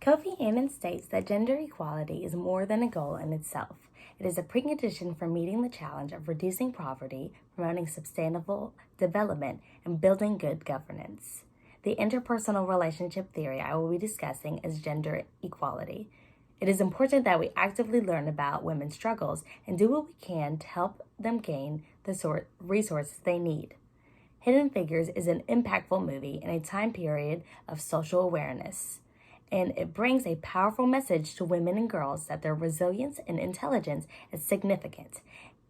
Kofi Annan states that gender equality is more than a goal in itself. It is a precondition for meeting the challenge of reducing poverty, promoting sustainable development, and building good governance. The interpersonal relationship theory I will be discussing is gender equality. It is important that we actively learn about women's struggles and do what we can to help them gain the resources they need. Hidden Figures is an impactful movie in a time period of social awareness, and it brings a powerful message to women and girls that their resilience and intelligence is significant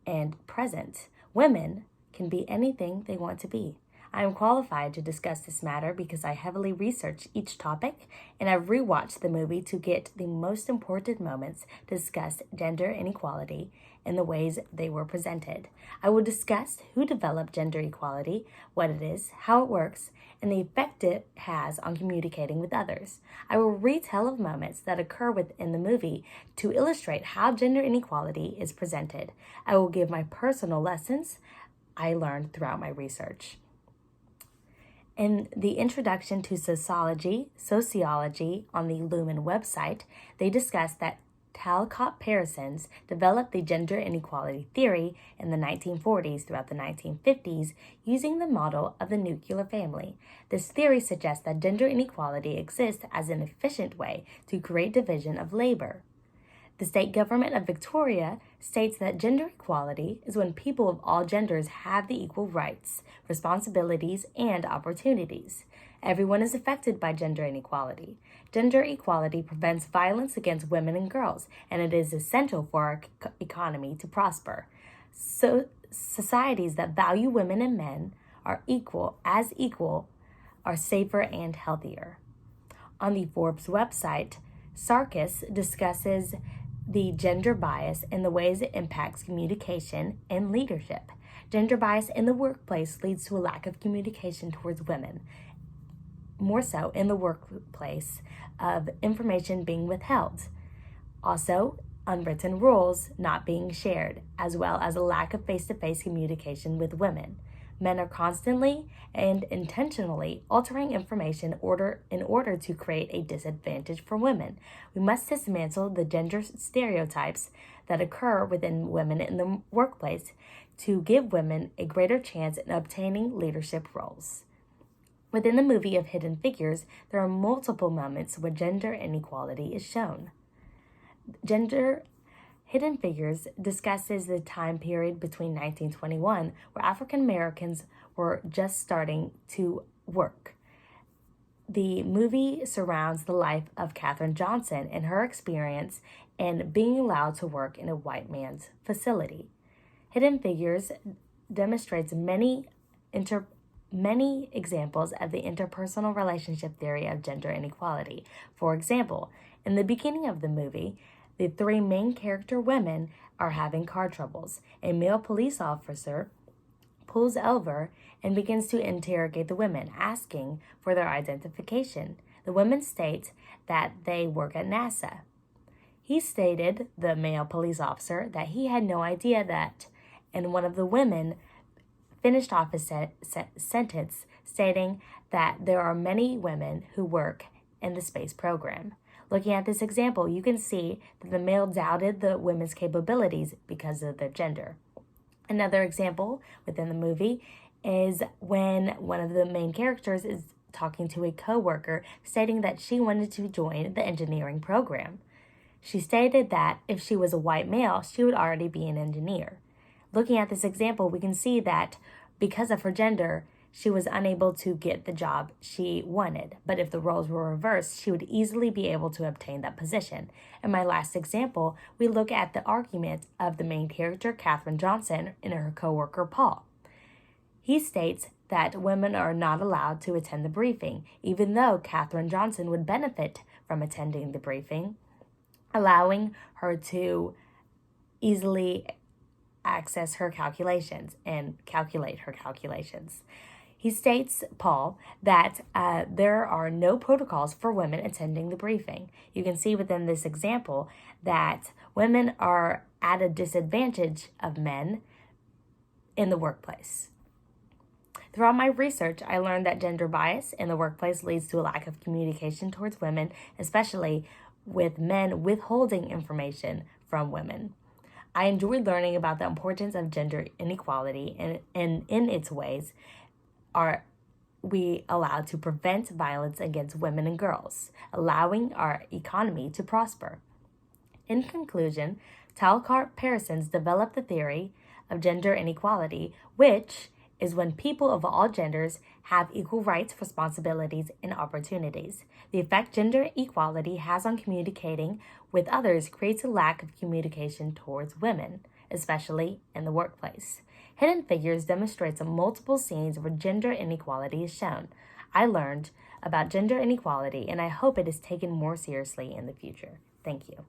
and present. Women can be anything they want to be. I am qualified to discuss this matter because I heavily researched each topic and I've rewatched the movie to get the most important moments to discuss gender inequality and the ways they were presented. I will discuss who developed gender equality, what it is, how it works, and the effect it has on communicating with others. I will retell of moments that occur within the movie to illustrate how gender inequality is presented. I will give my personal lessons I learned throughout my research. In the Introduction to Sociology on the Lumen website, they discuss that Talcott Parsons developed the gender inequality theory in the 1940s throughout the 1950s using the model of the nuclear family. This theory suggests that gender inequality exists as an efficient way to create division of labor. The state government of Victoria states that gender equality is when people of all genders have the equal rights, responsibilities, and opportunities. Everyone is affected by gender inequality. Gender equality prevents violence against women and girls, and it is essential for our economy to prosper. So societies that value women and men are equal, are safer and healthier. On the Forbes website, Sarkis discusses the gender bias and the ways it impacts communication and leadership. Gender bias in the workplace leads to a lack of communication towards women, more so in the workplace, of information being withheld. Also, unwritten rules not being shared, as well as a lack of face-to-face communication with women. Men are constantly and intentionally altering information in order to create a disadvantage for women. We must dismantle the gender stereotypes that occur within women in the workplace to give women a greater chance in obtaining leadership roles. Within the movie of Hidden Figures, there are multiple moments where gender inequality is shown. Hidden Figures discusses the time period between 1921, where African Americans were just starting to work. The movie surrounds the life of Katherine Johnson and her experience in being allowed to work in a white man's facility. Hidden Figures demonstrates many examples of the interpersonal relationship theory of gender inequality. For example, in the beginning of the movie, the three main character women are having car troubles. A male police officer pulls over and begins to interrogate the women, asking for their identification. The women state that they work at NASA. He stated, the male police officer, that he had no idea that, and one of the women finished off his sentence stating that there are many women who work in the space program. Looking at this example, you can see that the male doubted the women's capabilities because of their gender. Another example within the movie is when one of the main characters is talking to a coworker stating that she wanted to join the engineering program. She stated that if she was a white male, she would already be an engineer. Looking at this example, we can see that because of her gender, she was unable to get the job she wanted. But if the roles were reversed, she would easily be able to obtain that position. In my last example, we look at the argument of the main character, Katherine Johnson, and her coworker, Paul. He states that women are not allowed to attend the briefing, even though Katherine Johnson would benefit from attending the briefing, allowing her to easily access her calculations and calculate her calculations. He states, Paul, that there are no protocols for women attending the briefing. You can see within this example that women are at a disadvantage of men in the workplace. Throughout my research, I learned that gender bias in the workplace leads to a lack of communication towards women, especially with men withholding information from women. I enjoyed learning about the importance of gender inequality and in its ways are we allowed to prevent violence against women and girls, allowing our economy to prosper. In conclusion, Talcott Parsons developed the theory of gender inequality, which is when people of all genders have equal rights, responsibilities, and opportunities. The effect gender equality has on communicating with others creates a lack of communication towards women, especially in the workplace. Hidden Figures demonstrates multiple scenes where gender inequality is shown. I learned about gender inequality, and I hope it is taken more seriously in the future. Thank you.